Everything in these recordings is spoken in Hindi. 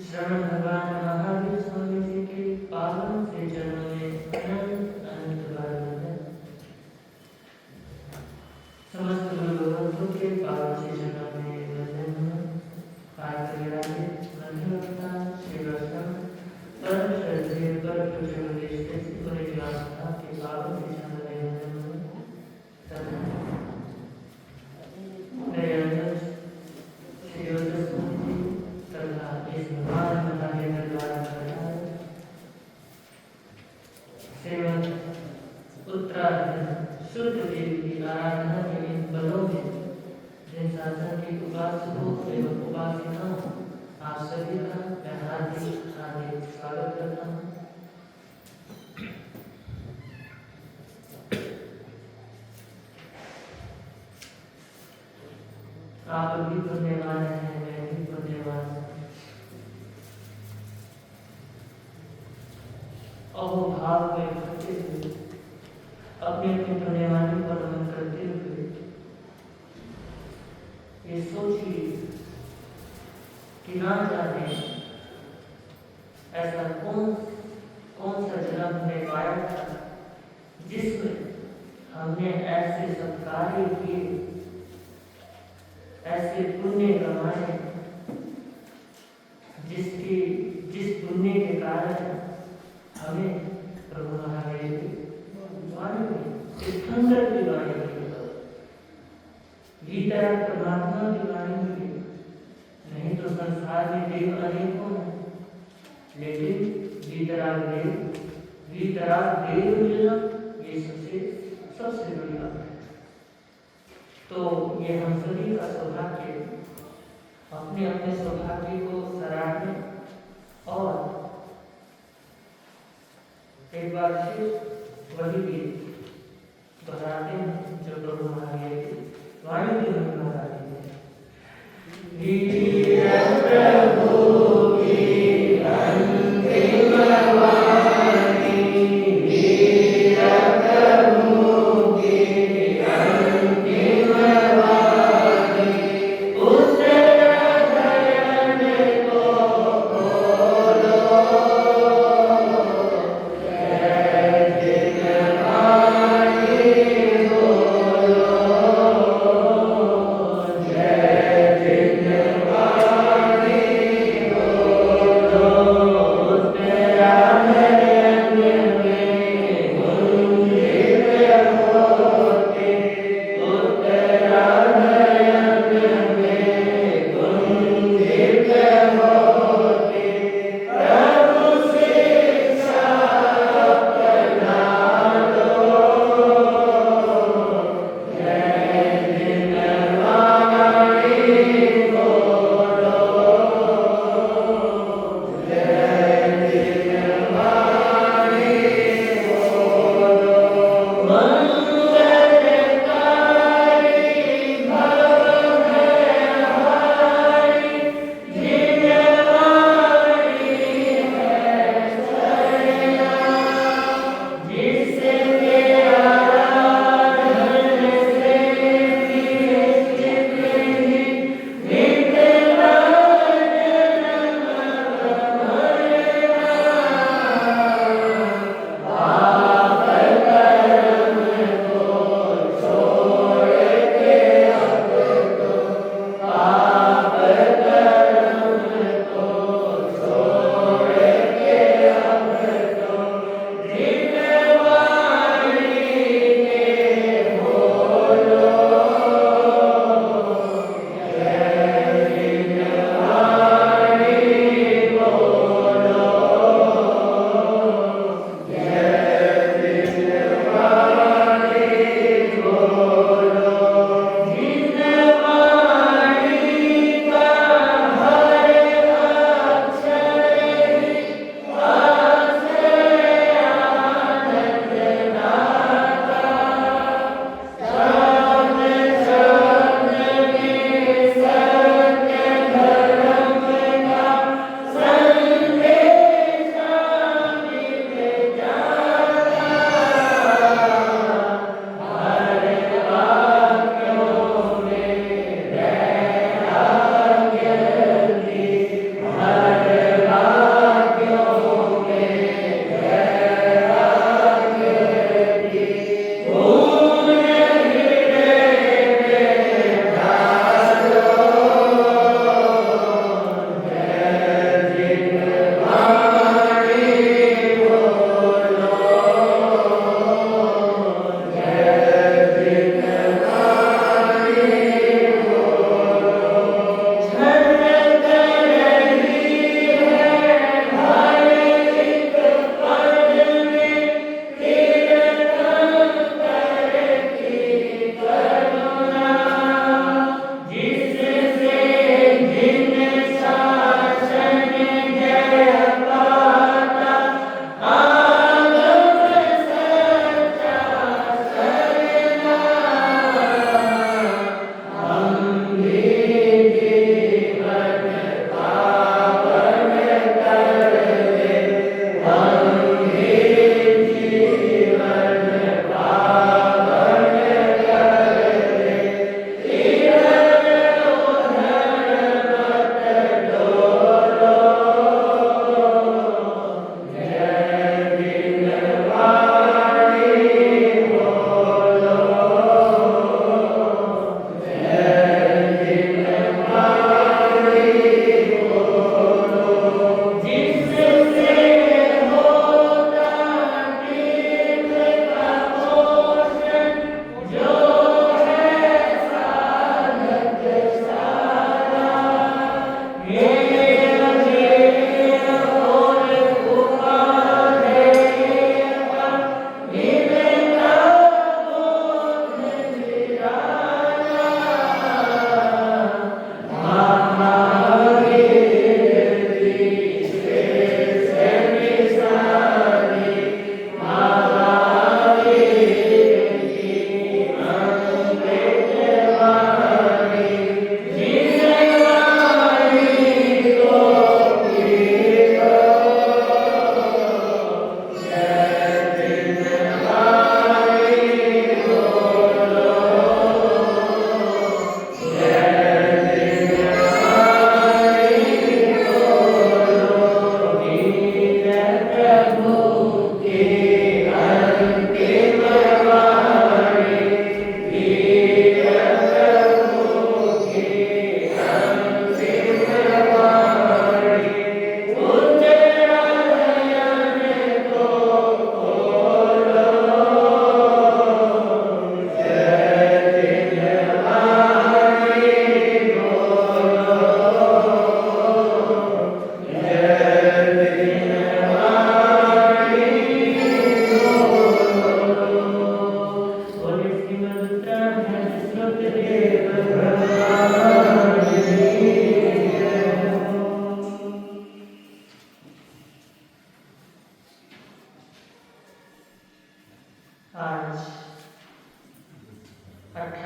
श्रवण भगवान महावीर स्वामी जी के पावन से चरणों में अनंत अनंत बार वंदन। समस्त गुरु भगवंतों के पावन से चरणों में वंदन। मध्यमता श्रीवत्सम परम श्रद्धेय पर प्रचोदेश के पावन से चरणों में वंदन। शुद्ध देव की आराधना के इन बलों में जिन शासन के उपासकों एवं उपासिकाओं आप सभी का मैं हार्दिक हार्दिक स्वागत करता हूँ। आप भी पुण्यवान हैं, मैं भी पुण्यवान हूँ। अहोभाव में करते हुए अपने अपने पुण्यवानी पर नमन करते हुए ये सोचिए कि ना जाने ऐसा कौन सा जन्म हमने पाया था जिसमें हमने ऐसे सत्कार्य किए, ऐसे पुण्य कमाए, जिस पुण्य के कारण हमें प्रभु महावीर तीर्थंकर की वाणी मिली, गीता परमात्मा की वाणी मिली। नहीं तो संसार में देव अनेकों हैं, लेकिन वीतराग देव मिलना ये सबसे बड़ी बात है। तो ये हम सभी का सौभाग्य, अपने अपने सौभाग्य को सराहने और एक बार फिर वही गीत दोहराते हैं जो प्रभु महावीर की वाणी में हम दोहराते हैं। वीर प्रभु की अंतिम वाणी, वीर प्रभु की अंतिम वाणी, उत्तराधरण को खोलो, जय जिन वाणी बोलो।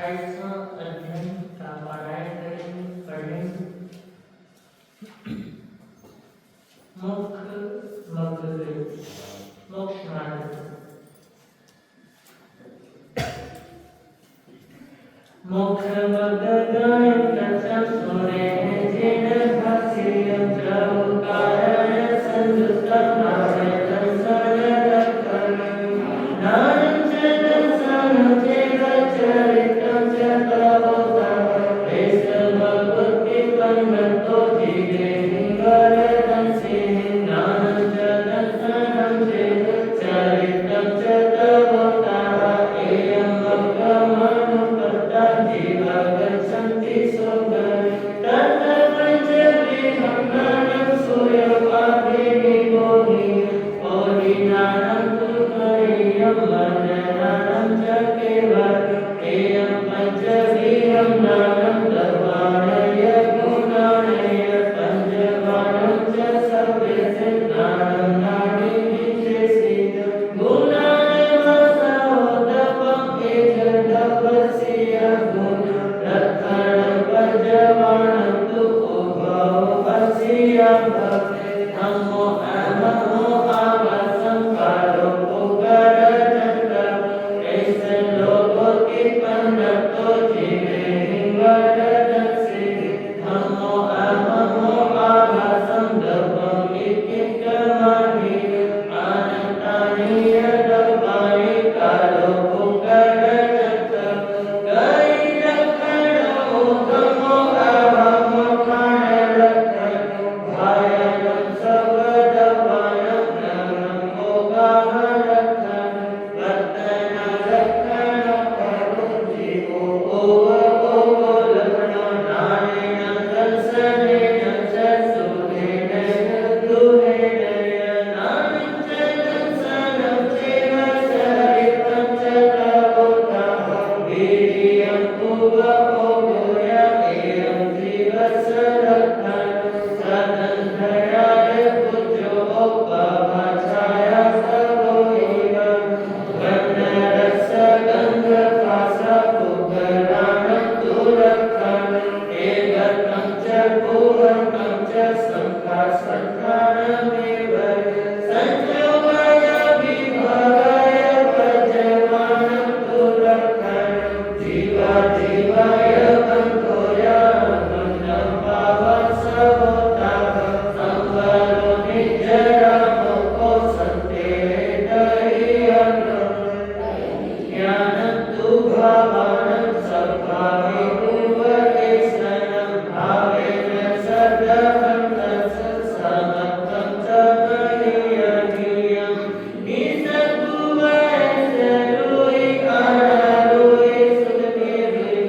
28वां अध्याय का पारायण करेंगे, पढ़ेंगे। मुख्य मग्न मोक्ष मार्ग। मोक्ष मग्न लक्षण सुने जिन भाष्य प्रभु कारण संयुक्त नाम दर्शन लक्षण नाम च दर्शन चेव चरित्रं च प्रभुता वेश भक्ति पन्नतो जीवे हिंगरदं सिंह नाम च दर्शनं चेव चरित्रं च प्रभुता एयं भक्तमनुपत्ता जीवा गच्छन्ति स्वर्गं तत्र पञ्चविधं ज्ञानं सूर्योपाधिनिबोधि बोधिज्ञानं तु हरियं मन्यज्ञानं च केवलम् एयं पञ्चविधं ज्ञानं सर्वाणय गुणाणय पञ्चवाणं च सर्वेषु ज्ञानं नाडीविशेषि गुणाणमसोदपं एजदपस्य गुण लक्षणं पञ्चवाणं तु उभवस्य नमो नमो आवासंकारो पुकारजन्त ऐसे लोकोत्पन्नतो जीवे हिंगरदंसि नमो नमो आवासं दपं इत्युक्तमानि अनन्तानि यदपानि कालो पुकारजन्त गैरक्षणो नमो अहमो खाणलक्षणो भायनं सर्वदपानं नमो गाहलक्षणं वर्तनलक्षणं करो जीवो लक्षणो नानेन दर्शनेन च सुखेन दुहेन नानं च दर्शनं चैव चरित्रं च प्रभुतः वीर्यं पूर्वभोगोय एयं जीवस्य लक्षणं सदन्धयाय पुत्रो पवचाय सर्वोहिव गन्धरस्य गन्धकासा पुगराणं तु लक्षणम् एकं च पूर्वकं च संखासंखानमेव संयोगाय विभागाय पञ्चवाणं तु लक्षणं जीवा जीवाय बन्धोय मन्नं पावसवोताः संवरो निजरा मोको सन्तेदयनं ज्ञानं तु भावानं सद्भावे पूर्वकेशनं भावेन सदहं तत्समर्थं च महीयनीयं निसद्भुवैर्जरुहि अनरुहि सुखनिर्विवेकं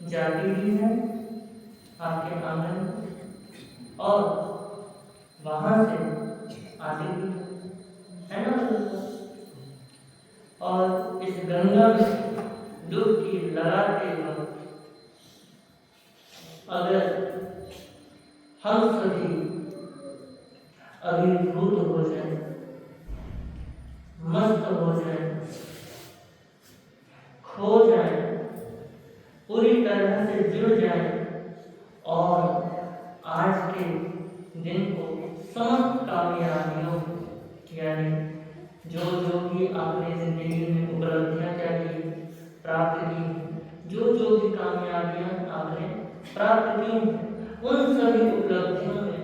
जाती भी है आपके आंगन और वहां से आती भी है ना। और इस गंगा में डुबकी लगाते वक्त अगर हम सभी अभिभूत हो जाए, मस्त हो जाए, खो जाए, पूरी तरह से जुड़ जाए और आज के दिन को समस्त कामयाबियों यानी जो जो भी आपने जिंदगी में उपलब्धियां क्या की प्राप्त की, जो भी कामयाबियां आपने प्राप्त की, उन सभी उपलब्धियों में,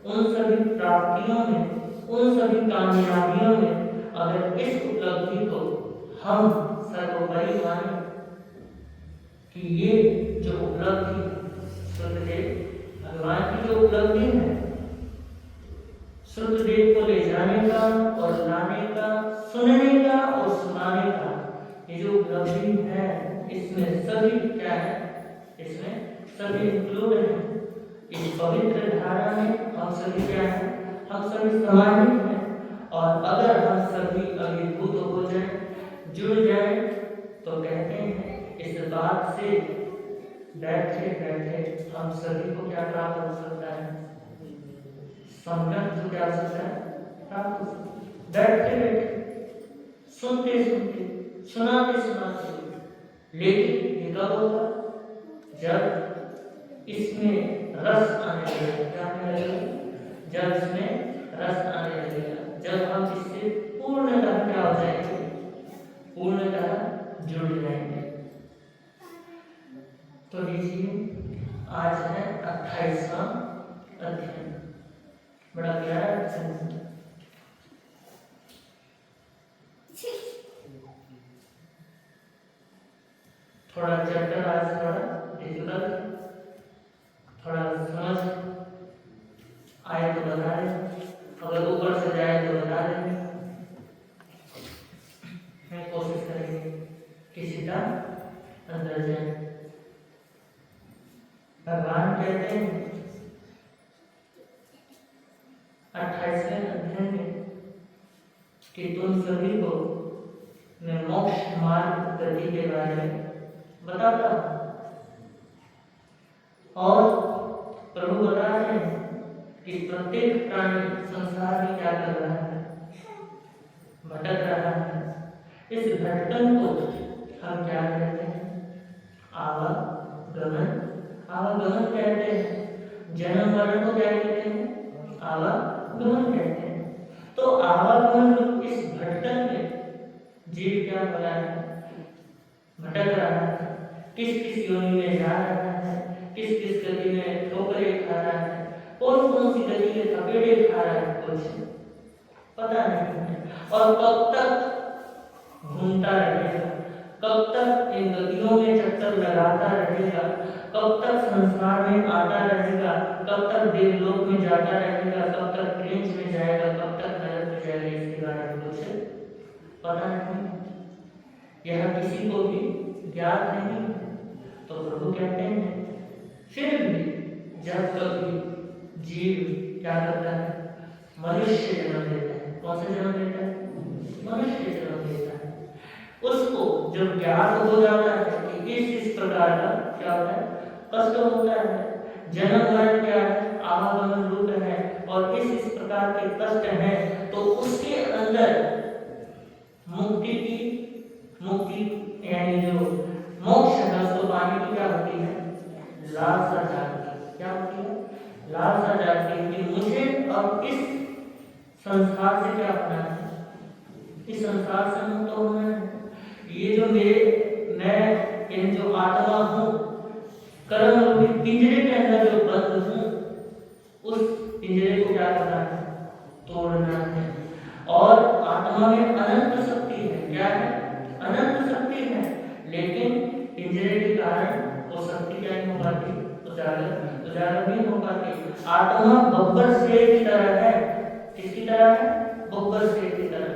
उन सभी प्राप्तियों में, उन सभी कामयाबियों में अगर इस उपलब्धि को हम सर्वोपरि माने कि ये जो उपलब्धि शुद्धदेव भगवान की जो उपलब्धि है, शुद्धदेव को ले जाने का और लाने का, सुनने का और सुनाने का, ये जो उपलब्धि है इसमें सभी क्या है, इसमें सभी इंक्लूड है। इस पवित्र धारा में हम सभी क्या है, हम सभी समाहित हैं और अगर हम सभी अभिभूत हो जाए, जुड़ जाए तो कहते हैं इस बात से बैठे बैठे हम सभी को क्या प्राप्त हो सकता है, संकल्प क्या हो सकता है, प्राप्त हो सकता है। बैठे बैठे सुनते सुनते सुनाते सुनाते, लेकिन ये कब होगा, जब इसमें रस आने लगेगा, क्या आने लगेगा, जब इसमें रस आने लगेगा, जब हम इससे पूर्णतः क्या हो जाएंगे, पूर्णतः जुड़ जाएंगे। तो लीजिए आज है 28वां अध्याय, बड़ा प्यारा अध्याय, थोड़ा चैप्टर आज थोड़ा डिफिकल्ट, थोड़ा समझ आए तो बता दें, अगर ऊपर से जाए तो बता देंगे, मैं कोशिश करेंगे किसी का अंदर जाए। भगवान कहते हैं 28वें अध्याय में कि तुम सभी को मैं मोक्ष मार्ग गति के बारे में बताता हूं और प्रभु बता रहे हैं कि प्रत्येक प्राणी संसार में क्या कर रहा है, भटक रहा है। इस भटकन को हम क्या कहते हैं, आवागमन, आवागमन कहते हैं। जन्म मरण को क्या कहते हैं, आवागमन कहते हैं। तो आवागमन, इस भटकन में जीव क्या हो रहा है, भटक रहा है, किस किस योनि में जा रहा है, किस किस गति में ठोकरें खा रहा है, कौन कौन सी गति में थपेड़े खा रहा है, कुछ पता नहीं है। और कब तक घूमता रहेगा, कब तक इन गतियों में चक्कर लगाता रहेगा, कब तक संसार में आता रहेगा, कब तक देवलोक में जाता रहेगा, कब तक क्लेंच में जाएगा, कब तक नरक में जाएगा, इसके बारे में कुछ पता नहीं, यह किसी को भी ज्ञात नहीं। तो प्रभु कहते हैं फिर भी जब कभी जीव क्या करता है, मनुष्य जन्म लेता है, कौन सा जन्म लेता है, मनुष्य जन्म लेता है, उसको जब ज्ञात हो जाता है कि इस प्रकार का क्या होता है, कष्ट होता है, जन्म मरण क्या है, आवागमन रूप है और इस प्रकार के कष्ट हैं, तो उसके अंदर मुक्ति की, मुक्ति यानी जो मोक्ष है उसको पाने की क्या होती है, लालसा जागती है। क्या होती है, लालसा जागती है कि मुझे अब इस संसार से क्या होना है, इस संसार से मुक्त होना है। ये जो मैं जो आत्मा हूँ, कर्म रूपी पिंजरे के अंदर जो बंद हूँ, उस पिंजरे को क्या करना है, तोड़ना है। और आत्मा में अनंत शक्ति है, क्या है, अनंत शक्ति है, लेकिन पिंजरे के कारण वो शक्ति क्या नहीं हो पाती, उजागर नहीं हो पाती। आत्मा बब्बर शेर की तरह है, किसकी तरह है, बब्बर शेर की तरह।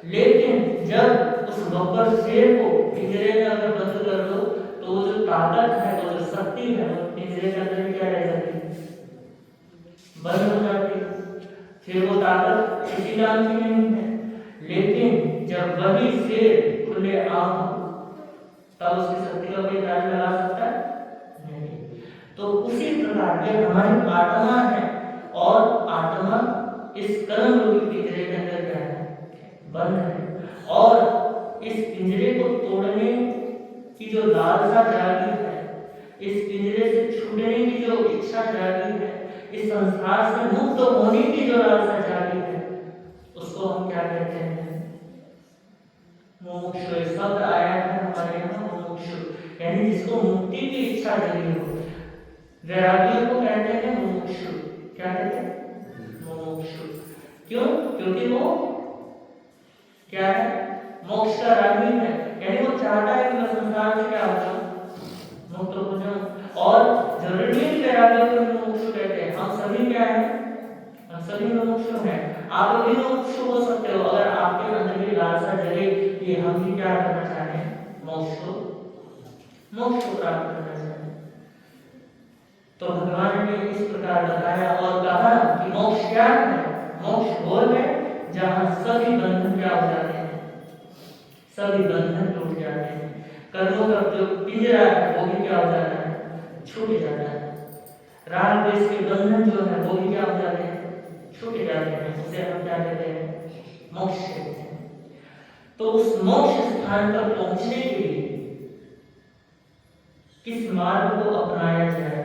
लेकिन जब उस बब्बर शेर को पिंजरे में अगर बंद कर दो तो वो जो ताकत है, वो जो शक्ति है, वो पिंजरे के अंदर क्या रह जाती है, बंद हो जाती है। फिर वो ताकत किसी काम की नहीं है। लेकिन जब वही शेर खुले आम तब उसकी शक्ति का कोई कार्य लगा सकता है नहीं। तो उसी प्रकार ये हमारी आत्मा है और आत्मा इस कर्म रूपी पिंजरे के अंदर क्या है, बंद है। और इस पिंजरे को तोड़ने की जो लालसा जागी है, इस पिंजरे से छूटने की जो इच्छा जागी है, इस संसार से मुक्त होने की जो लालसा जागी है, उसको हम क्या कहते हैं, मुमुक्षु। शब्द आया है हमारे यहाँ मुमुक्षु, यानी जिसको मुक्ति की इच्छा जगी हो। वैरागियों को कहते हैं मुमुक्षु। क्या कहते हैं, मुमुक्षु। क्यों? क्योंकि वो क्या है, मोक्ष का रागी है, यानी वो चाहता है कि मैं संसार से क्या हो जाऊं, मुक्त हो जाऊं। और जरूरी नहीं कि वैरागियों को मुमुक्षु कहते हैं, हम सभी क्या है, हम सभी मुमुक्षु हैं। आप भी मुमुक्षु हो सकते हो अगर आपके अंदर भी लालसा जगे कि हम भी क्या करना चाहें, मोक्ष को प्राप्त करना चाहें। तो भगवान ने इस प्रकार बताया और कहा कि मोक्ष क्या है, मोक्ष वो है जहां सभी बंधन क्या हो जाते हैं, सभी बंधन टूट जाते हैं। कर्मों का जो पिंजरा है वो भी क्या हो जाता है, छूट जाता है। राग द्वेष के बंधन जो है वो भी क्या हो जाते हैं, छूट जाते हैं। उसे हम क्या कहते हैं, मोक्ष कहते हैं। तो उस मोक्ष स्थान पर पहुंचने के लिए किस मार्ग को अपनाया जाए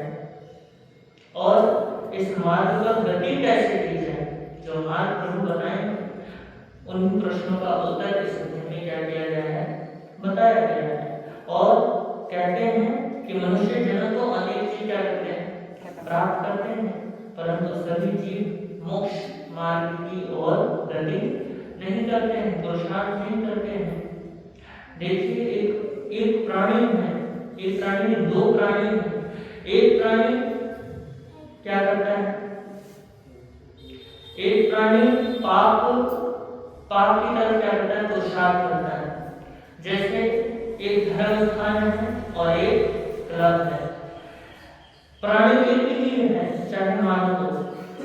और इस मार्ग पर गति कैसे की जाए, जो मार्ग प्रभु बताएंगे, उन प्रश्नों का उत्तर इस अध्याय में क्या किया गया है, बताया गया है। और कहते हैं कि मनुष्य जन्म तो अनेक चीज क्या करते हैं, प्राप्त करते हैं, परंतु सभी जीव मोक्ष मार्ग की ओर गति नहीं करते हैं, पुरुषार्थ नहीं करते हैं। देखिए एक प्राणी है, एक प्राणी में दो प्राणी है। एक प्राणी क्या करता है, एक प्राणी पाप की तरफ क्या करता है, पुरुषार्थ करता है। जैसे एक धर्म स्थान है और एक क्लब है। प्राणी एक ही है, चाहे मानो तो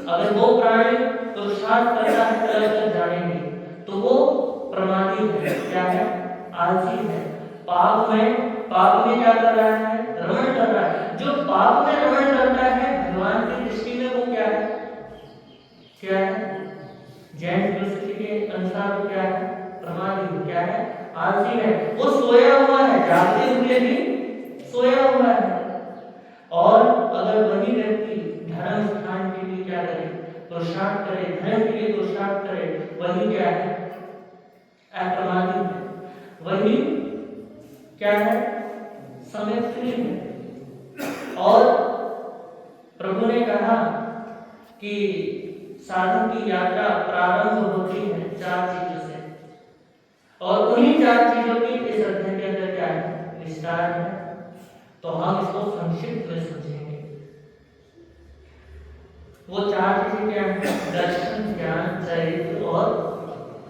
अगर वो प्राणी पुरुषार्थ करता है क्लब तक जाने की, तो वो प्रमादी है, क्या है, आलसी है। पाप में क्या कर रहा है, रमण कर रहा है। जो पाप में रमण करता है भगवान की दृष्टि में वो क्या है, क्या है, जैन फिलॉसफी के अनुसार वो क्या है, प्रमादी, क्या है, आलसी है। वो सोया हुआ है, जागते हुए भी सोया हुआ है। और अगर वही व्यक्ति धर्म स्थान के लिए क्या करे, पुरुषार्थ करे, धर्म के लिए पुरुषार्थ करे, वही क्या है, अप्रमादी है, वही क्या है, समय फ्री है। और प्रभु ने कहा कि साधु की यात्रा प्रारंभ होती है 4 चीजों से, और उन्हीं 4 चीजों की इस अध्याय के अंदर क्या है, विस्तार है। तो हम इसको संक्षिप्त में समझेंगे। वो 4 चीजें क्या है, दर्शन, ज्ञान, चरित्र और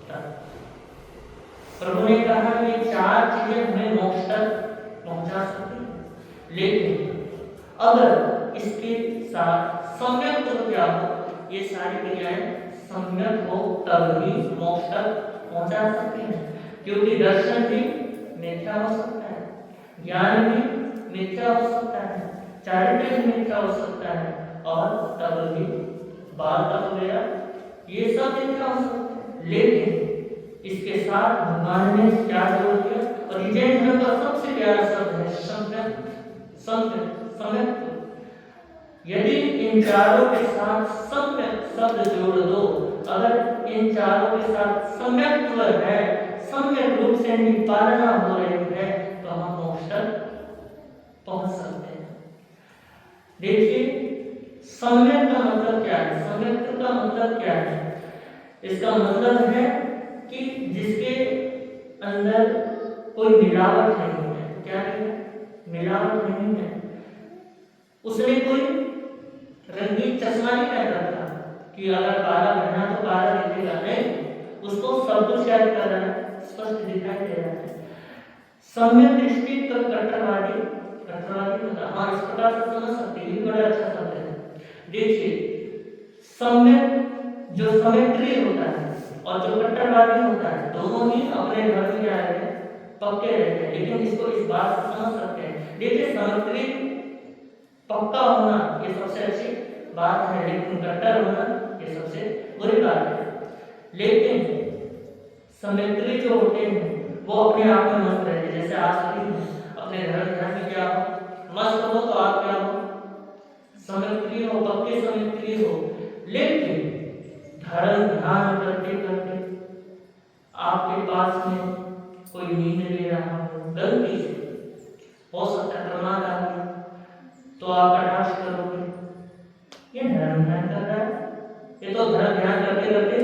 तप। प्रभु ने कहा ये 4 चीजें हमें मोक्ष तक पहुंचा सकती हैं, लेकिन अगर इसके साथ सम्यक तो क्या हो, ये सारी क्रियाएं सम्यक हो तब ही मोक्ष तक पहुंचा सकती हैं। क्योंकि दर्शन भी मिथ्या हो सकता है, ज्ञान भी मिथ्या हो सकता है, चारित्र्य भी मिथ्या हो सकता है, और तब भी बाल तप वगैरह ये सब मिथ्या हो सकता है। लेकिन इसके साथ भगवान ने क्या जोड़ दिया, और जैन धर्म का सबसे प्यारा शब्द है सम्यक, सम्यक। यदि इन चारों के साथ सम्यक शब्द जोड़ दो, अगर इन चारों के साथ सम्यक्त्व है, सम्यक रूप से इनकी पालना हो रही है, तो हम मोक्ष तक पहुंच सकते हैं। देखिए सम्यक का मतलब क्या है, सम्यक्त्व का मतलब क्या है, इसका मतलब है कि जिसके अंदर कोई मिलावट नहीं है। क्या है, मिलावट नहीं है। उसने कोई रंगीन चश्मा नहीं पहन रखा कि अगर काला पहना तो काला दिखेगा, नहीं, उसको सब कुछ क्या कर रहा है, स्पष्ट दिखाई दे रहा है। सम्यक दृष्टि का कट्टरवादी होता है। हाँ, इस प्रकार से समझ सकते हैं, बड़ा अच्छा शब्द है। देखिए सम्यक जो सम्यक्त्रिय होता है और जो कट्टरवादी होता है, दोनों ही अपने धर्म में क्या है, पक्के रहते हैं, लेकिन इसको इस बात से समझ सकते हैं। देखिए सामग्री पक्का होना ये सबसे अच्छी बात है, लेकिन कट्टर होना ये सबसे बुरी बात है। लेकिन सामग्री जो होते हैं वो अपने आप में मस्त रहते हैं। जैसे आज अपने घर में क्या हो, मस्त हो तो आप क्या हो, सामग्री हो, पक्की सामग्री हो, लेकिन धर्म ध्यान करते करते आपके पास में कोई नींद ले रहा हो, गलती से हो सकता है प्रमाद आ गया, तो आप कटाक्ष करोगे, ये धर्म ध्यान कर रहा है, ये तो धर्म ध्यान करते करते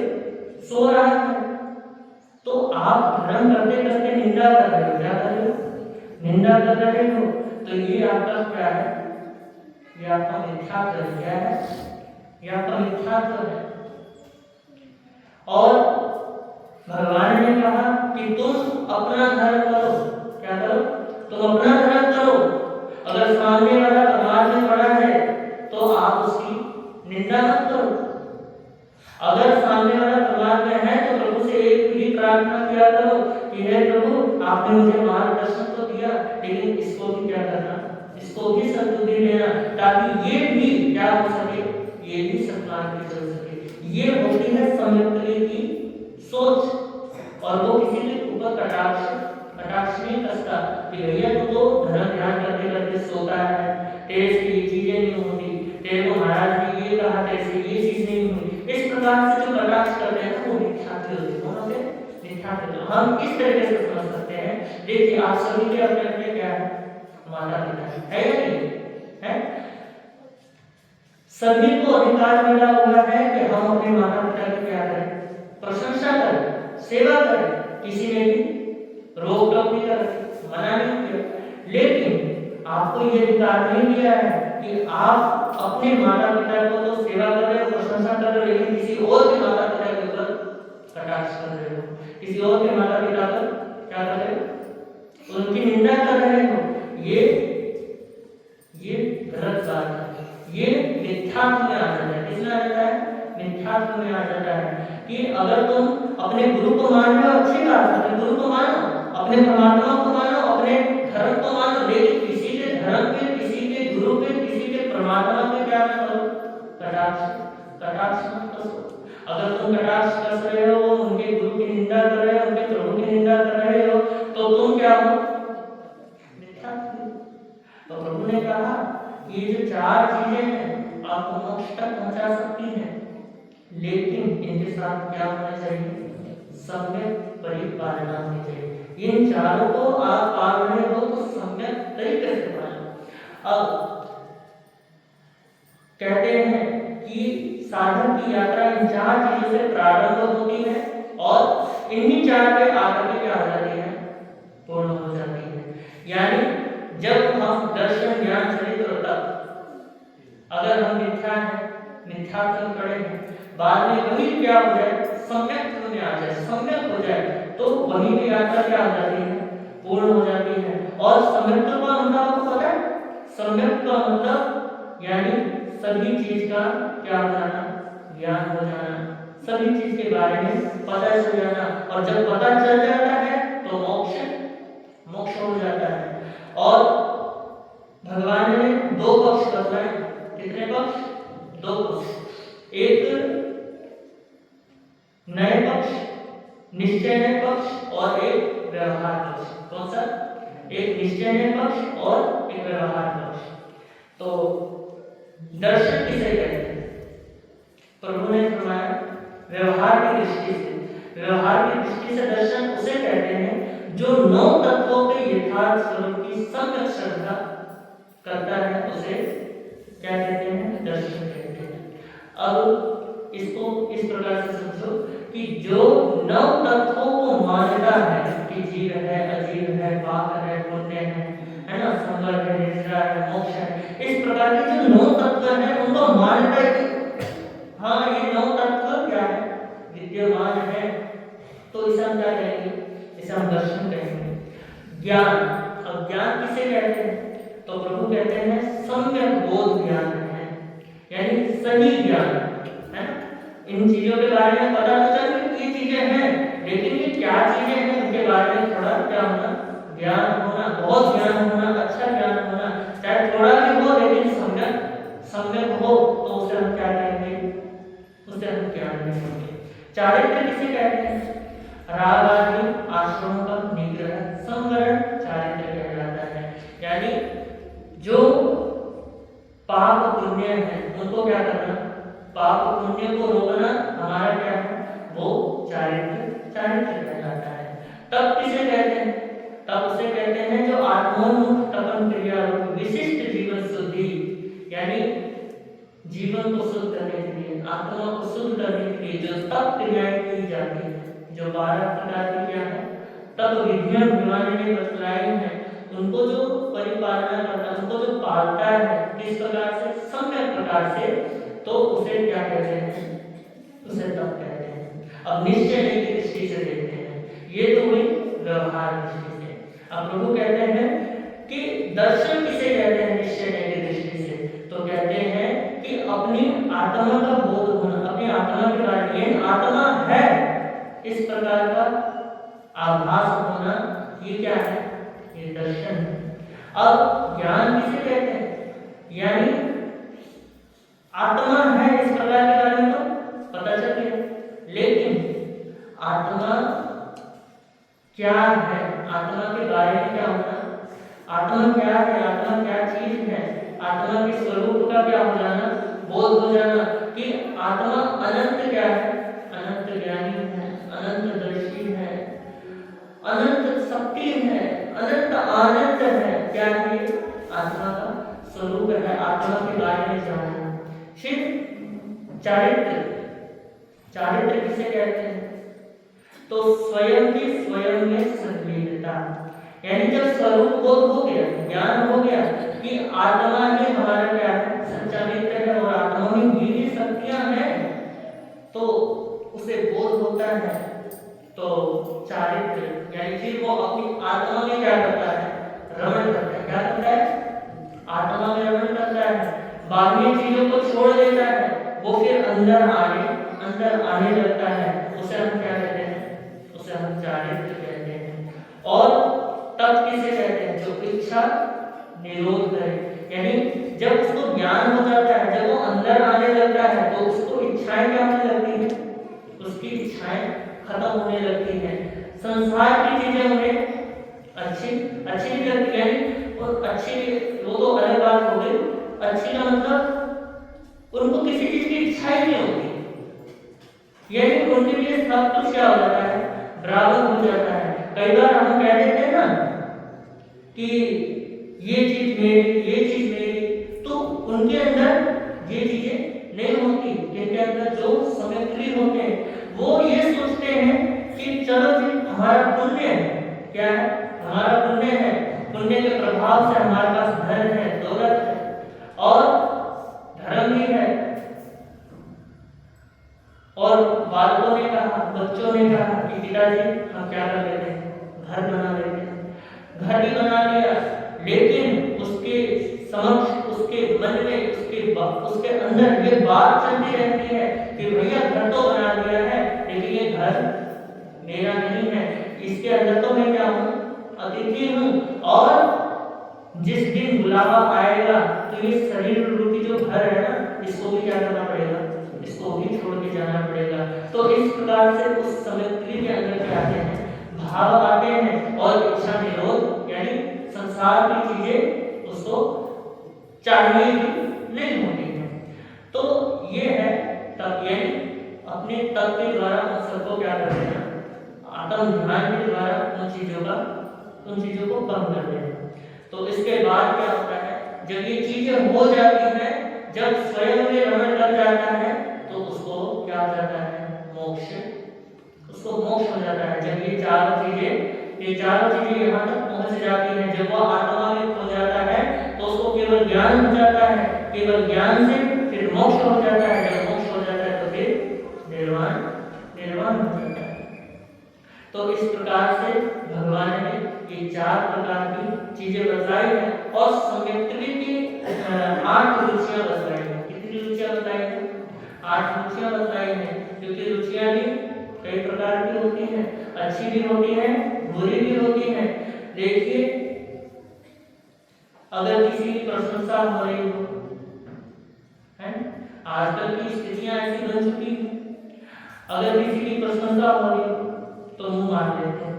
सो रहा है। तो आप धर्म करते करते निंदा कर रहे हो, क्या कर रहे हो, निंदा कर रहे हो। तो ये आपका क्या है, ये आपका मिथ्यात्व है। क्या है, ये आपका मिथ्यात्व है। और भगवान ने कहा कि तुम अपना धर्म करो, क्या करो, तुम अपना धर्म करो। अगर सामने वाला प्रमाद में पड़ा है तो आप उसकी निंदा मत करो। अगर सामने वाला प्रमाद में है तो प्रभु से एक ही प्रार्थना किया करो कि हे प्रभु आपने मुझे मार्गदर्शन तो दिया, लेकिन इसको भी क्या करना, इसको भी सद्बुद्धि देना, ताकि ये भी क्या हो सके, ये भी सत्मार्ग पे चल सके। ये होती है सम्यक्तरी की सोच। और वो किसी के ऊपर कटाक्ष नहीं कसता कि भैया तो धर्म ध्यान करते करते सोता है, तेरे से ये चीजें नहीं होती, तेरे को महाराज ने ये कहा, तेरे से ये चीज नहीं हुई। इस प्रकार से जो कटाक्ष करते हैं वो मिथ्यात्व होते हैं। कौन होते हैं, मिथ्यात्व। हम इस तरीके से समझ सकते हैं। देखिए आप सभी के अपने अपने क्या है, माता पिता है या नहीं है, सभी को अधिकार मिला हुआ है कि हम अपने माता पिता की क्या करें, प्रशंसा करें, सेवा करें। किसी ने भी रोक टोक नहीं कर, मना नहीं किया, लेकिन आपको ये अधिकार नहीं दिया है कि आप अपने माता पिता को तो सेवा कर रहे हो, प्रशंसा कर रहे हो, लेकिन किसी और के माता पिता के ऊपर कटाक्ष कर रहे हो, किसी और के माता पिता पर क्या कर रहे हो, उनकी निंदा कर रहे हो। ये गलत बात है, ये मिथ्यात्व में आ जाता है। किसमें आ जाता है, मिथ्यात्व में आ जाता है। कि अगर तुम अपने गुरु को मान रहे हो, अच्छी बात है, अपने गुरु को मानो, अपने परमात्मा को मानो, अपने धर्म को मानो, लेकिन किसी के धर्म पे, किसी के गुरु पे, किसी के परमात्मा पे क्या ना करो, कटाक्ष मत करो। अगर तुम कटाक्ष कर रहे हो, उनके गुरु की निंदा कर रहे हो, उनके प्रभु की निंदा कर रहे हो, तो तुम क्या हो, मिथ्यात्व। तो प्रभु ने कहा कि ये जो चार चीजें हैं आपको मोक्ष तक पहुंचा सकती हैं, लेकिन इनके साथ क्या होना चाहिए, सम्यक परिपालना होनी चाहिए। इन चारों को आप पाल रहे हो तो सम्यक तरीके से पालो। अब कहते हैं कि साधक की यात्रा इन चार चीजों से प्रारंभ होती है और इन्हीं चार पे आकर के क्या हो जाती है, पूर्ण हो जाती है। यानी जब हम दर्शन ज्ञान चरित्र तक अगर हम मिथ्या है, मिथ्यात्व पड़े हैं, बाद में वही क्या हो जाए, सम्यक में आ जाए, सम्यक हो जाए, तो वही की यात्रा क्या हो जाती है, पूर्ण हो जाती है। और सम्यक का मतलब आपको पता है, सम्यक का मतलब यानी सभी चीज का क्या हो जाना, ज्ञान हो जाना, सभी चीज के बारे में पता चल जाना। और जब पता चल जाता है तो मोक्ष हो जाता है। और भगवान ने दो पक्ष बताए, कितने पक्ष, दो पक्ष, एक नए पक्ष, निश्चय पक्ष और एक व्यवहार पक्ष। कौन सा, एक निश्चय पक्ष और एक व्यवहार पक्ष। तो दर्शन किसे कहते हैं, प्रभु ने फरमाया व्यवहार की दृष्टि से, व्यवहार की दृष्टि से दर्शन उसे कहते हैं जो 9 तत्वों के यथार्थ स्वरूप की सम्यक श्रद्धा करता है, उसे क्या कहते हैं, दर्शन कहते हैं। अब इसको इस प्रकार से समझो कि जो 9 तत्वों को मानता है कि जीव है, अजीव है, पाप है, पुण्य है ना, संवर्ग है, निद्रा है, मोक्ष है, इस प्रकार के जो 9 तत्व हैं उनको मानता है कि हाँ ये 9 तत्व क्या है, विद्यमान है, तो इसे हम क्या कहेंगे, इसे हम दर्शन कहेंगे। ज्ञान, अब ज्ञान किसे कहते हैं, तो प्रभु कहते हैं सम्यक बोध ज्ञान है, यानी सही ज्ञान है। इन चीजों के बारे में पता तो चल ये चीजें हैं, लेकिन ये क्या चीजें हैं उनके बारे में थोड़ा क्या होना ज्ञान होना, बहुत ज्ञान होना, अच्छा ज्ञान होना, चाहे थोड़ा भी हो लेकिन सम्यक हो, तो उसे हम क्या कहेंगे? उसे हम ज्ञान कहेंगे। चारित्र किसे कहते हैं? राग आदि आश्रमों का निग्रह संवरण चारित्र कहलाता है। यानी जो पाप पुण्य है उनको क्या करना, पाप पुण्य को रोकना हमारा क्या है? वो चारित्र कहलाता है। तब किसे कहते हैं? तब उसे कहते हैं जो आत्मोन्मुख तपन क्रिया रूप विशिष्ट जीवन शुद्धि, यानी जीवन को शुद्ध करने के लिए, आत्मा को शुद्ध करने के लिए जो तप क्रियाएं की जाती है, जो 12 प्रकार की क्या है तब विधियां भगवान ने बतलाई हैं, उनको जो परिपालना करता है, उनको जो पालता है किस प्रकार से? सम्यक प्रकार से, तो उसे क्या कहते हैं? उसे तप कहते हैं। अब निश्चय की दृष्टि से देखते हैं, ये तो हुई व्यवहार दृष्टि से। अब प्रभु कहते हैं कि दर्शन किसे कहते हैं निश्चय की दृष्टि से? तो कहते हैं कि अपनी आत्मा का बोध होना, अपनी आत्मा के बारे में आत्मा है इस प्रकार का आभास होना, ये क्या है? ये दर्शन है। अब ज्ञान किसे कहते हैं? यानी आत्मा है इस प्रकार के बारे में तो पता चल गया, लेकिन आत्मा क्या है, आत्मा के बारे में क्या होना, आत्मा क्या है, आत्मा क्या चीज है, आत्मा के स्वरूप का क्या हो जाना, बोध हो जाना कि आत्मा अनंत क्या है, अनंत ज्ञानी है, अनंत दर्शी है, अनंत शक्ति है, अनंत आनंद है। क्या है? आत्मा का स्वरूप है, आत्मा के बारे में जानना। फिर चारित्र किसे कहते हैं? तो स्वयं की स्वयं में संलीनता, यानी जब स्वरूप बोध हो गया, ज्ञान हो गया कि आत्मा ही हमारा क्या है? सच्चा मित्र है और आत्मा में भी शक्तियां हैं, तो उसे बोध होता है। तो चारित्र यानी फिर वो अपनी आत्मा में क्या करता है? रमण करता है। क्या करता है? आत्मा में रमण करता है, बाहरी चीजों को छोड़ देता है, वो फिर अंदर आने लगता है। उसे हम क्या कहते हैं? उसे हम चारित्र कहते हैं। और तब किसे कहते हैं? जो इच्छा निरोध करे, यानी जब उसको ज्ञान हो जाता है, जब वो अंदर आने लगता है, तो उसको इच्छाएं क्या होने लगती हैं? उसकी इच्छाएं खत्म होने लगती हैं। संसार की चीजें उन्हें अच्छी नहीं लगती, यानी और अच्छी, वो तो अलग बात हो गई। अच्छी का मतलब उनको किसी चीज की इच्छा ही नहीं होती, यानी उनके लिए सब कुछ क्या हो जाता है? बराबर हो जाता है। कई बार हम कह देते हैं ना कि ये चीज मेरी, तो उनके अंदर ये चीजें नहीं होती। इनके अंदर जो समयक्रिय होते हैं वो ये सोचते हैं कि चलो जी हमारा पुण्य है, क्या है? हमारा पुण्य है, पुण्य के प्रभाव से हमारे पास धन है, दौलत है और धर्म भी है। और बालकों ने कहा, बच्चों ने कहा कि पिताजी हम क्या कर लेते हैं? घर बना लेते हैं। घर भी बना लिया, लेकिन उसके समक्ष, उसके मन में, उसके अंदर ये बात चलती रहती है कि भैया घर तो बना लिया है, लेकिन ये घर मेरा नहीं है, इसके अंदर तो मैं क्या हूँ? अतिथि हूँ। और जिस दिन बुलावा आएगा तो ये शरीर रूपी जो घर है ना, इसको भी क्या करना पड़ेगा? इसको भी छोड़ के जाना पड़ेगा। तो इस प्रकार से उस समयक्रिय के अंदर क्या आते हैं? भाव आते हैं और इच्छा निरोध, यानी संसार की चीजें उसको चाहिए भी नहीं होती है। तो ये है तप, यानी अपने तप के द्वारा उन सबको क्या कर देना? आत्म ध्यान के द्वारा उन चीजों को कम कर देना। तो इसके बाद क्या होता है? जब ये चीजें हो जाती हैं, जब स्वयं में रमण कर जाता है, तो उसको क्या हो जाता है? मोक्ष, उसको मोक्ष हो जाता है। जब ये चारों चीजें यहाँ तक पहुंच जाती हैं, जब वो आत्मा में खो जाता है, तो उसको केवल ज्ञान हो जाता है, केवल ज्ञान से फिर मोक्ष हो जाता है। जब मोक्ष हो जाता है तो फिर निर्वाण हो जाता है। तो इस प्रकार से भगवान ने ये 4 प्रकार की चीजें बताई हैं और सम्यक्त्वी की 8 रुचियां बताई हैं। कितनी रुचियां बताई हैं? 8 रुचियां बताई हैं, क्योंकि रुचियां भी कई प्रकार की होती हैं, अच्छी भी होती हैं, बुरी भी होती हैं। देखिए, अगर किसी की प्रशंसा हो रही हो, है, आजकल की स्थितियां ऐसी बन चुकी हैं, अगर किसी की प्रशंसा हो रही हो तो मुंह मार लेते हैं,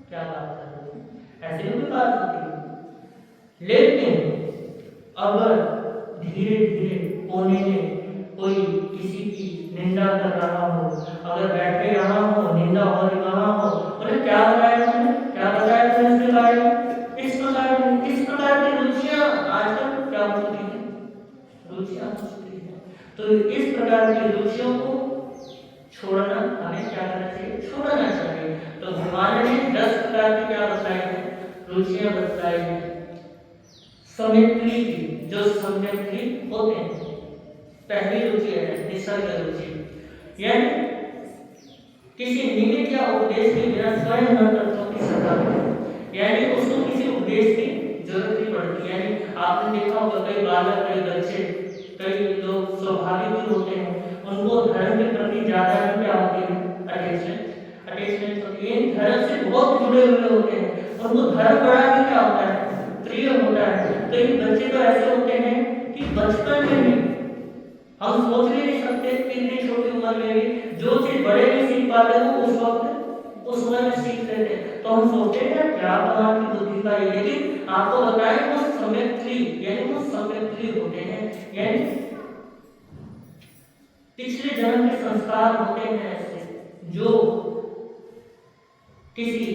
क्या बात कर रहे हो, ऐसी भी बात होती है। लेकिन अगर धीरे धीरे कोने में कोई किसी की निंदा कर रहा हो, अगर बैठे यहाँ हो, निंदा हो रही वहां हो, बोले क्या बताया तुमने, क्या बताया तुमने इसके बारे में, इस प्रकार की रुचियां आजकल क्या हो चुकी है, रुचियां हो चुकी है। तो इस प्रकार की रुचियों को छोड़ना हमें क्या करना चाहिए, छोड़ना चाहिए। तो भगवान ने 10 प्रकार की क्या बताई है, रुचियां बताई है। सौमित्री की, जो सौमित्री होते हैं, पहली रुचि है निसर्ग रुचि, यानी किसी निमित्त या उपदेश के बिना स्वयं न तत्वों की सत्ता, यानी उसको किसी उपदेश की जरूरत नहीं पड़ती। यानी आपने देखा होगा कई बालक, कई बच्चे, कई लोग स्वाभाविक ही होते हैं, उनको धर्म के प्रति ज्यादा ही क्या होती है, अटैचमेंट होती है, धर्म से बहुत जुड़े हुए होते हैं, उनको धर्म बड़ा ही क्या होता है, प्रिय होता है। तो ये बच्चे तो ऐसे होते हैं कि बचपन में भी हम सोच भी नहीं सकते कि इतनी छोटी उम्र में भी जो चीज बड़े नहीं सीख पाते वो उस वक्त उस उम्र में सीख लेते हैं। तो हम सोचते हैं क्या भगवान की बुद्धि का है, लेकिन आपको बताएं वो सम्यक्त्री, यानी वो सम्यक्त्री होते हैं, यानी पिछले जन्म के संस्कार होते हैं ऐसे, जो किसी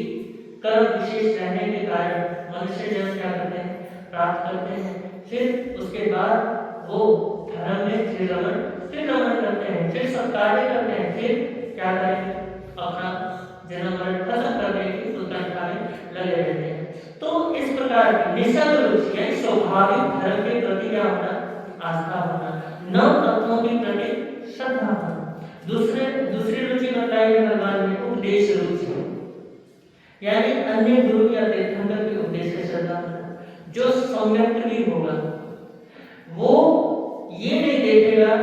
कर्म विशेष रहने के कारण मनुष्य जन्म क्या करते हैं, प्राप्त करते हैं। फिर उसके बाद वो धर्म में फिर रमण करते हैं, फिर सब कार्य करते हैं, फिर क्या करेंगे, अपना जन्म मरण खत्म करने की उत्कंठा में लगे रहते हैं। तो इस प्रकार की निसर्ग रुचि यानी स्वाभाविक धर्म के प्रति क्या होना, आस्था होना, नव तत्वों के प्रति श्रद्धा होना। दूसरी रुचि बताई है भगवान ने उपदेश रुचि, यानी अन्य गुरु या तीर्थंकर के उपदेश से श्रद्धा होना। जो सम्यक भी होगा वो ये नहीं देखेगा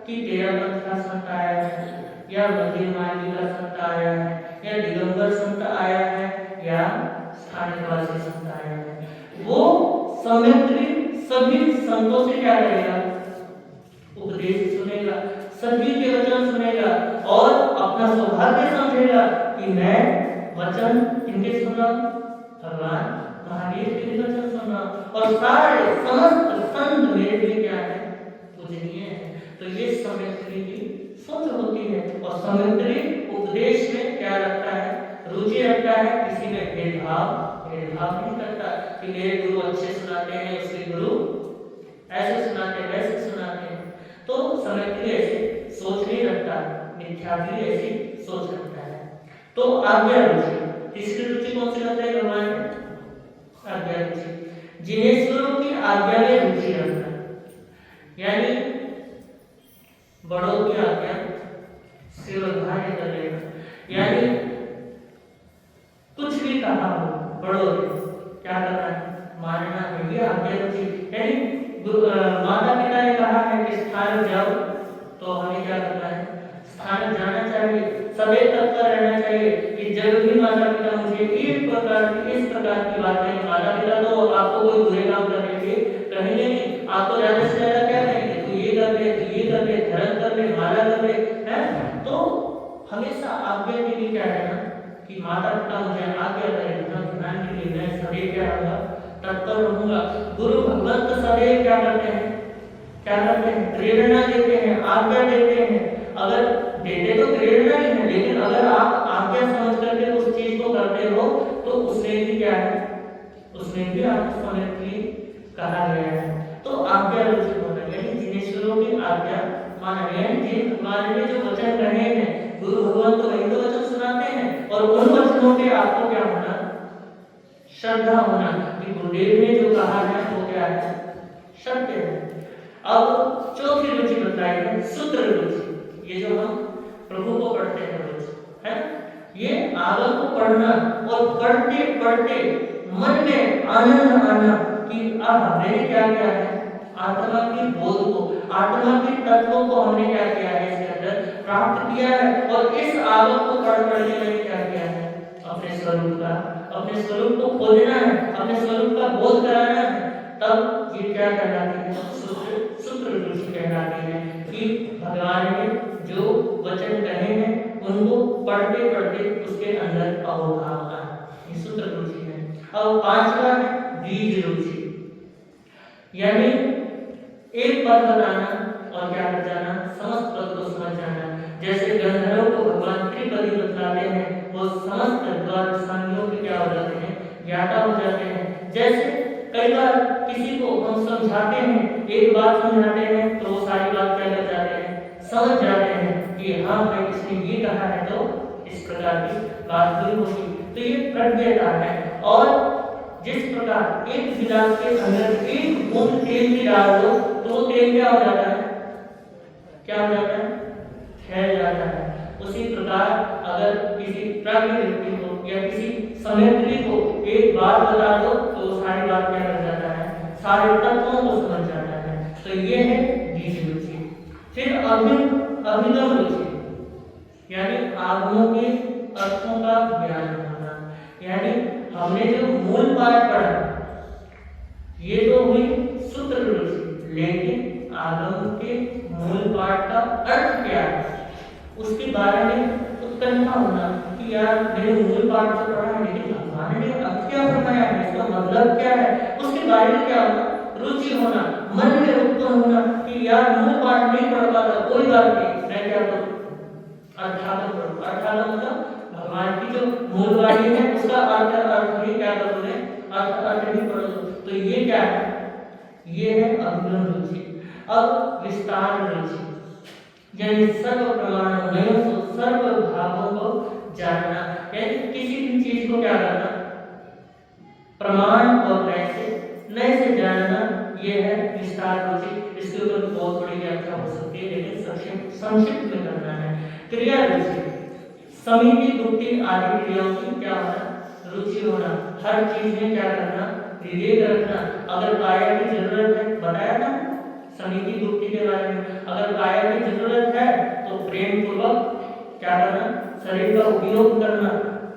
कि तेरा मत का संत आया है, या मध्य मार्गी का संत आया है, या दिगंबर संत आया है, या स्थानिकवासी संत आया है। वो सम्यक सभी संतों से क्या करेगा, उपदेश सुनेगा, सभी के वचन सुनेगा और अपना सौभाग्य समझेगा कि मैं वचन इनके सुना, भगवान महावीर के वचन सुना, और सारे समस्त संत वेद में क्या है, पूजनीय है। तो ये सम्यक्त्री की सोच होती है, और सम्यक्त्री उपदेश में क्या रखता है, रुचि रखता है, किसी में भेदभाव नहीं करता कि मेरे गुरु अच्छे सुनाते हैं, उसके गुरु ऐसे सुनाते हैं, वैसे सुनाते हैं। तो सम्यक्त्री ऐसी सोच नहीं रखता, मिथ्यात्व ऐसी सोच रखता है। तो आज्ञा रुचि, तीसरी रुचि कौन सी बताई भगवान ने, आज्ञा रुचि, जिनेश्वरों की आज्ञा में रुचि रखना, यानी बड़ों की आज्ञा शिरोधार्य कर लेना, यानी कुछ भी कहा हो बड़ों ने क्या करना है, मानना है, ये आज्ञा रुचि। यानी माता पिता ने कहा है कि स्थान जाओ, तो हमें क्या करना है, स्थान जाना चाहिए, सदैव तत्पर रहना चाहिए कि जब भी माता पिता मुझे इस प्रकार की बातें, माता पिता तो आपको कोई बुरे काम करने के कहेंगे नहीं, आपको ज्यादा से ज्यादा क्या कहेंगे, तू ये कर ले, तू ये कर ले, धर्म कर ले, माला कर ले, है। तो हमेशा आज्ञा के लिए क्या है ना, कि माता पिता मुझे आज्ञा करें, ध्यान के लिए मैं सदैव क्या रहूंगा, तत्पर रहूंगा। गुरु भगवंत सदैव क्या करते हैं, प्रेरणा देते हैं, आज्ञा देते हैं। अगर देते तो प्रेरणा ही है, लेकिन अगर आप आज्ञा समझ करके उस चीज को करते हो तो उसमें भी क्या है, उसमें भी आपको सम्यक्त्री कहा गया है। तो आज्ञा रुचि होना, यानी जिनेश्वरों की आज्ञा माना, यानी जिन भगवान ने जो वचन कहे हैं, गुरु भगवान तो वही तो वचन सुनाते हैं, और उन वचनों पे आपको क्या होना, श्रद्धा होना कि गुरुदेव ने जो कहा है वो क्या है, सत्य है। अब चौथी रुचि बताई है सूत्र रुचि, ये जो हम प्रभु को पढ़ते हैं रोज, है, ये आगम को पढ़ना और पढ़ते पढ़ते मन में आनंद आना कि मैंने क्या किया है, आत्मा की बोध को, आत्मा के तत्वों को हमने क्या किया है, इसके अंदर प्राप्त किया है। और इस आगम को पढ़ पढ़ के मैंने क्या किया है, अपने स्वरूप का, अपने स्वरूप को खोजना है, अपने स्वरूप का बोध कराना है, तब ये क्या कहलाती है? सूत्र रुचि कहलाती है कि भगवान ने जो वचन कहे हैं उनको पढ़ते पढ़ते उसके अंदर अवभाव आए, ये सूत्र रुचि है। अब पांचवा है बीज रुचि, यानी एक पद बताना और क्या कर जाना? समस्त पद को समझ जाना। जैसे गंधर्व को भगवान त्रिपदी बतलाते हैं, वो समस्त द्वादशांगियों के क्या हो जाते हैं? ज्ञाता हो जाते हैं। जैसे कई बार किसी को हम समझाते हैं, एक बात समझाते हैं तो वो सारी बात क्या कर जाते हैं? समझ जाते हैं कि हाँ भाई इसने ये कहा है तो इस प्रकार की बात हुई होगी। तो ये प्रज्ञता है। और जिस प्रकार एक गिलास के अंदर एक बूंद तेल भी डाल दो तो वो तेल क्या हो जाता है? क्या हो जाता है? फैल जाता है। उसी प्रकार अगर किसी प्राज्ञ व्यक्ति को या किसी समझदारी को एक बात बता दो तो वो सारी बात क्या कर जाता है? सारे तत्वों को समझ जाता है। तो ये है बीज रुचि। फिर अभिगम रुचि, यानी आगमों के अर्थों का ज्ञान होना। यानी हमने जो मूल पाठ पढ़ा ये तो हुई सूत्र रुचि, लेकिन आगम के मूल पाठ का अर्थ क्या है उसके बारे में उत्कंठा होना कि यार मैंने मूल पाठ तो पढ़ा है लेकिन भगवान ने अर्थ क्या फरमाया है, इसका मतलब क्या है, उसके बारे में क्या होना? रुचि होना, मन में उत्पन्न होना कि यार मूल पाठ नहीं पढ़ पाता, कोई बात नहीं, मैं क्या करूं? अर्थागम पढ़ूं। अर्थागम मतलब भगवान की जो मूल वाणी है उसका अर्थ भी क्या करोगे? अर्थ भी पढ़ोगे। तो ये क्या है? ये है अभिगम रुचि। अब विस्तार रुचि, यानी सर्व प्रमाण सर्व भावों को जानना, यानी किसी भी चीज को क्या करना? प्रमाण और नए से जानना, ये है विस्तार रुचि। इसके ऊपर बहुत बड़ी व्याख्या हो सकती है लेकिन संक्षिप्त में करना है। क्रिया रुचि, समिति गुप्ति आदि क्रियाओं की क्या होना? रुचि होना। हर चीज में क्या करना? विवेक रखना। अगर काया की जरूरत है, बताया ना समिति गुप्ति के बारे में, अगर काया की जरूरत है तो प्रेम पूर्वक क्या करना? शरीर का उपयोग करना।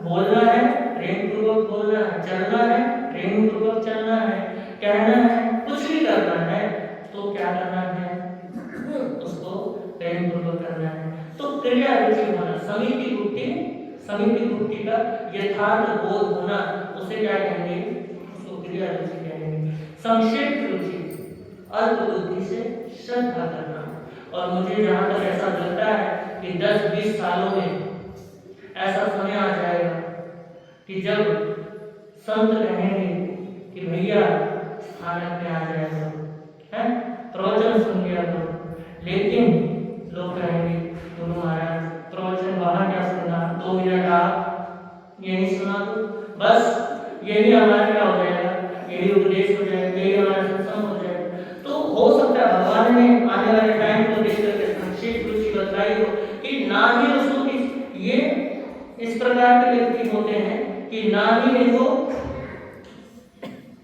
बोलना है प्रेम पूर्वक बोलना है, चलना है प्रेम पूर्वक चलना है, कहना है, कुछ भी करना है तो क्या करना है? उसको प्रेम पूर्वक करना है। तो क्रिया रुचि होना, समिति गुप्ति का यथार्थ बोध होना, उसे क्या कहेंगे? उसको क्रिया रुचि कहेंगे। संक्षिप्त रुचि, अल्प बुद्धि से श्रद्धा करना। और मुझे जहां तक ऐसा लगता है कि 10-20 सालों में ऐसा समय आ जाएगा कि जब संत कहेंगे कि भैया स्थानक में आ जाएगा, है प्रवचन सुन लिया करो, लेकिन लोग कहेंगे गुरु महाराज प्रवचन वहां क्या सुनना, 2 मिनट आप यही सुना दो, बस यही हमारा क्या हो जाएगा? यही उपदेश हो जाएगा, यही हमारा सत्संग हो जाएगा। तो हो सकता है भगवान ने आने वाले टाइम को देख करके संक्षिप्त रुचि बताई हो कि ना ही उसको ये इस प्रकार के व्यक्ति होते हैं कि ना ही इनको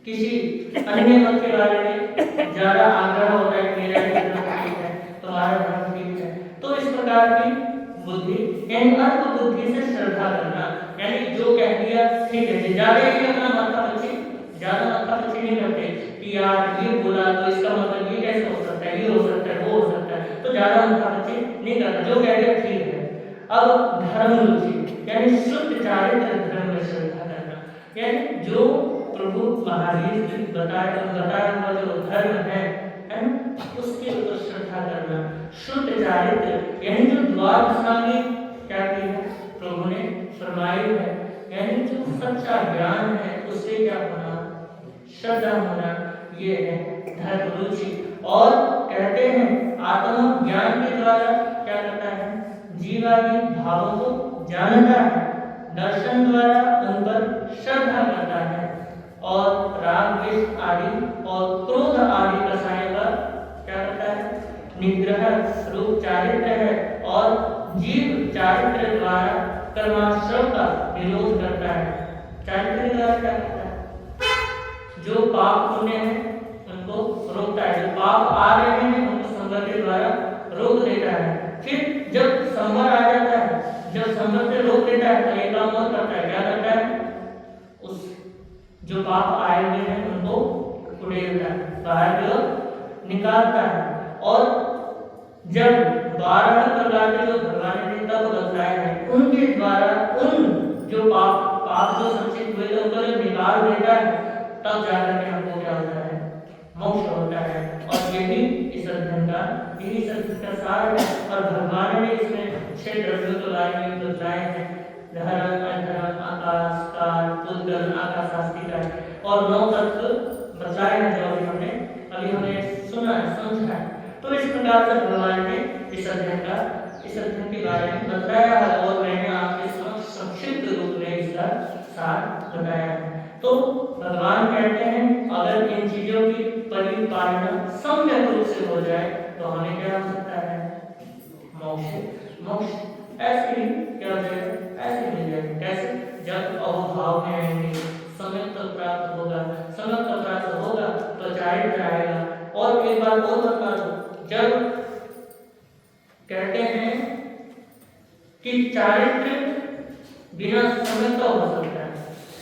किसी अन्य मत के बारे में ज्यादा आग्रह होता है कि मेरा धर्म ठीक है, तुम्हारा धर्म ठीक है। तो इस प्रकार की बुद्धि, यानी अल्प बुद्धि से श्रद्धा करना, यानी जो कह दिया ठीक है, ज्यादा ही अपना माथापच्ची नहीं करते कि यार ये बोला तो इसका मतलब ये कैसे हो सकता है, ये हो सकता है, वो हो सकता है, तो ज्यादा माथापच्ची नहीं करना, जो कह दिया ठीक है। अब धर्म रुचि, यानी शुद्ध चारित्र धर्म में श्रद्धा करना, यानी जो प्रभु महावीर जी बताया हुआ जो धर्म है ना, उसके ऊपर श्रद्धा करना। शुद्ध चारित्र, यानी जो द्वादशांगी क्या की है प्रभु ने फरमाई है, यानी जो सच्चा ज्ञान है उससे क्या होना? श्रद्धा होना, ये है धर्म रुचि। और कहते हैं आत्म ज्ञान के द्वारा क्या करता है? जीवादी भावों को जानता है, दर्शन द्वारा उन पर श्रद्धा करता है और राग द्वेष आदि और क्रोध आदि रसायन पर क्या करता है? निग्रह रूप चारित्र है और जीव चारित्र द्वारा कर्माश्रम का विरोध करता है। चारित्र द्वारा क्या करता है? जो पाप पुण्य है उनको रोकता है, जो पाप आ रहे हैं उनको संवर के द्वारा रोक देता है। फिर जब संवर आ जाता है, जब संवर से रोक देता है तो एक काम और करता है, क्या करता है? उस पाप आए हुए हैं उनको उड़ेलता है, बाहर की ओर निकालता है। और जब 12 प्रकार के जो भगवान ने तप बताए हैं उनके द्वारा उन जो पाप जो संचित हुए थे उनको जब निकाल देता है तब जाकर के हमको क्या होता है, मोक्ष होता है। और यही इस अध्ययन का सार है। और भगवान ने इसमें 6 द्रव्यों के बारे में बताए हैं, धर्म अधर्म आकाश काल पुद्गल आकाशास्तिका, और 9 तत्व बताए हैं जो अभी हमने सुना है समझा है। तो इस प्रकार से भगवान ने इस अध्ययन के बारे में बताया है और मैंने आपके समक्ष संक्षिप्त रूप में इसका सार बताया है। तो भगवान कहते हैं अगर इन चीजों की परिपालना सम्यक रूप से हो जाए तो हमें क्या हो सकता है, मोक्ष ऐसे ही क्या हो जाएगा, ऐसे मिल जाएगा। कैसे, जब अहोभाव में आएंगे, सम्यक प्राप्त होगा, सम्यक प्राप्त होगा तो चारित्र आएगा। और एक बात और बता दो, जब कहते हैं कि चारित्र बिना सम्यक का हो सकता है,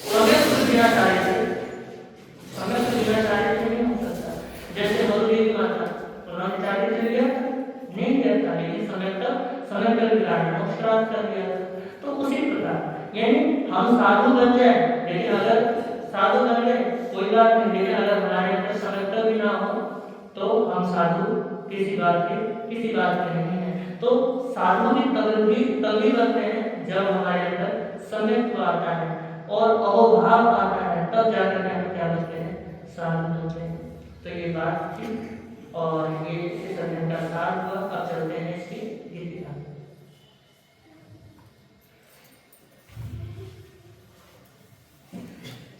सम्यक बिना चारित्र नहीं हो सकता। जैसे मरुदेवी माता, उन्होंने चारित्र लिया नहीं लिया था, लेकिन समय का विराट मोक्ष प्राप्त कर लिया। तो उसी प्रकार यानी हम साधु बन जाए, लेकिन अगर साधु बन गए कोई बात नहीं, लेकिन अगर हमारे अंदर समय भी ना हो तो हम साधु किसी बात के नहीं है। तो साधु भी तभी बनते हैं जब हमारे अंदर सम्यक्त्व आता है और अहोभाव आता है, तब जाकर के हम क्या बनते हैं, साधु बनते हैं। तो ये बात थी और ये इस अध्ययन का सार हुआ। अब चलते हैं इसकी गीतिका।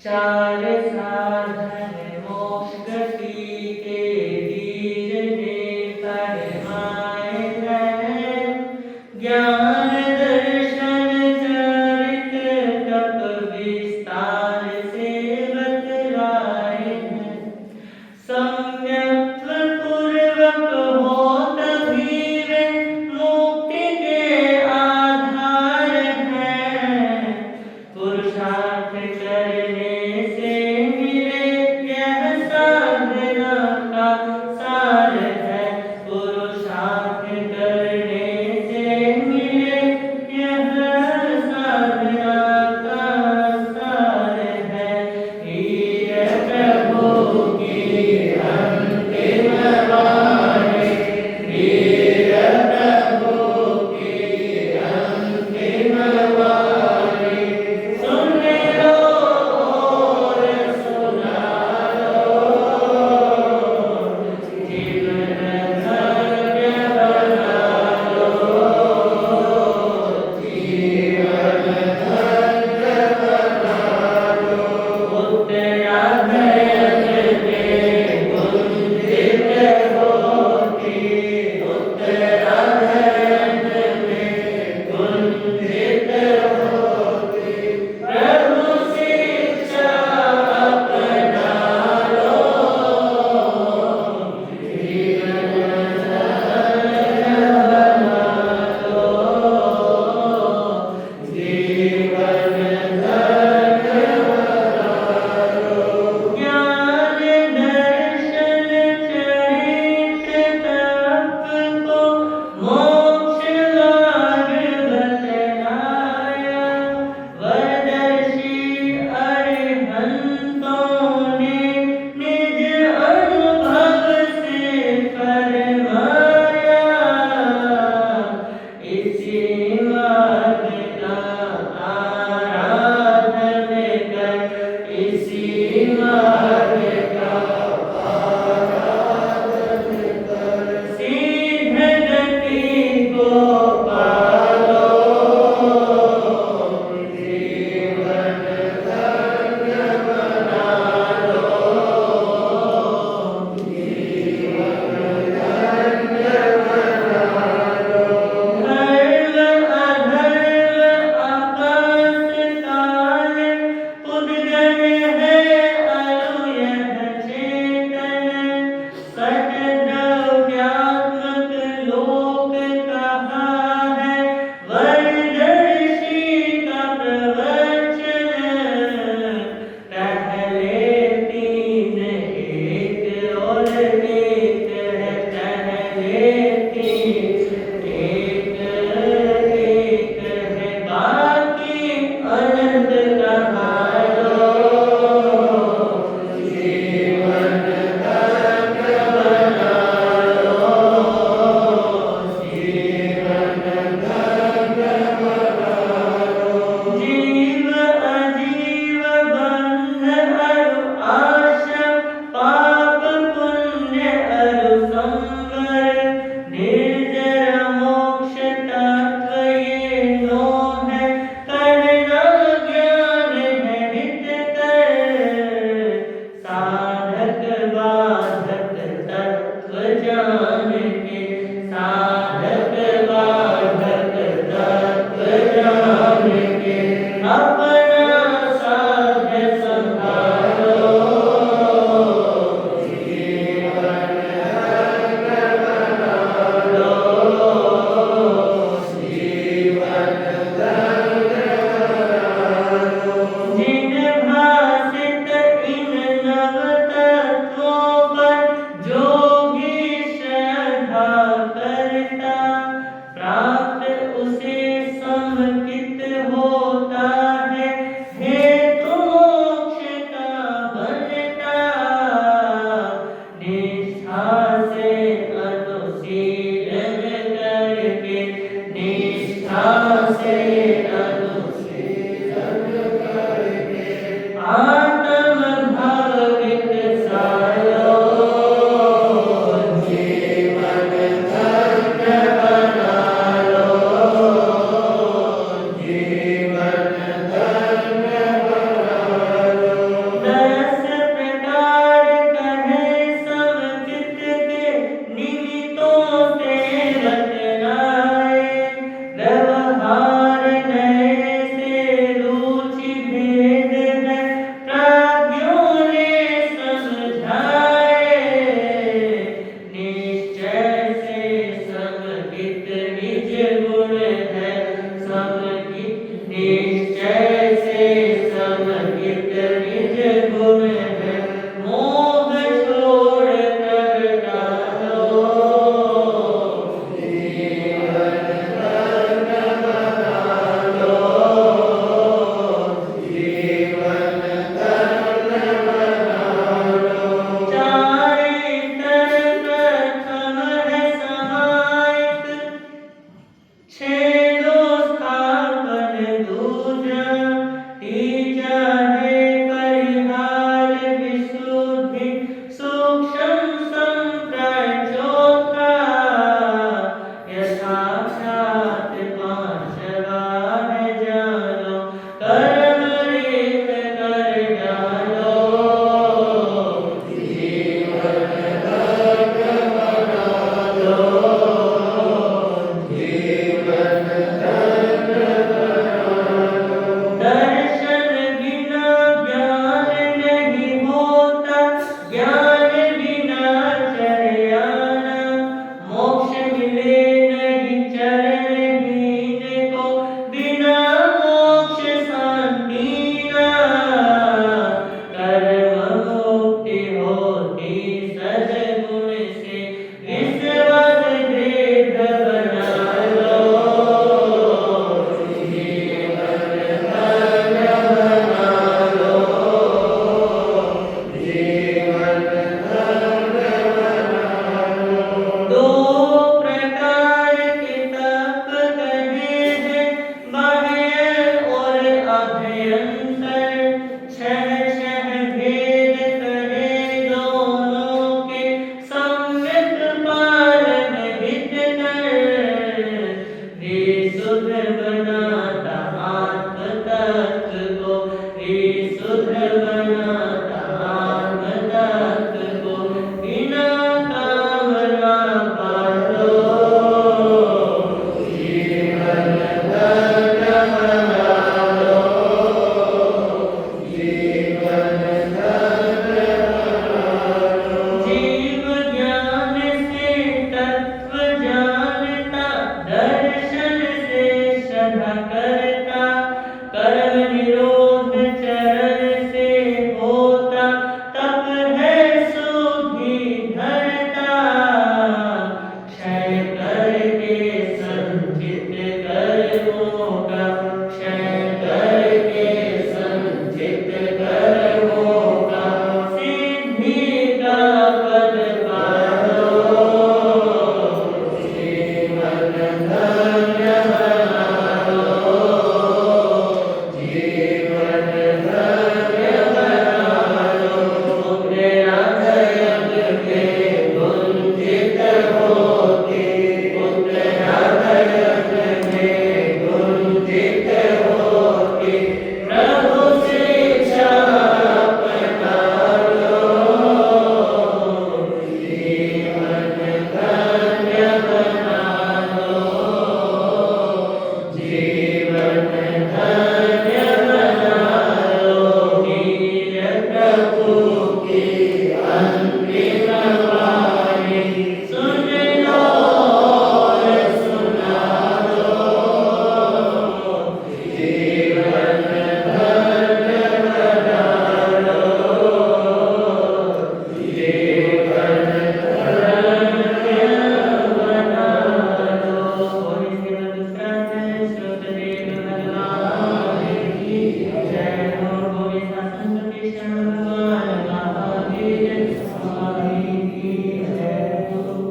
चार साधन मोक्ष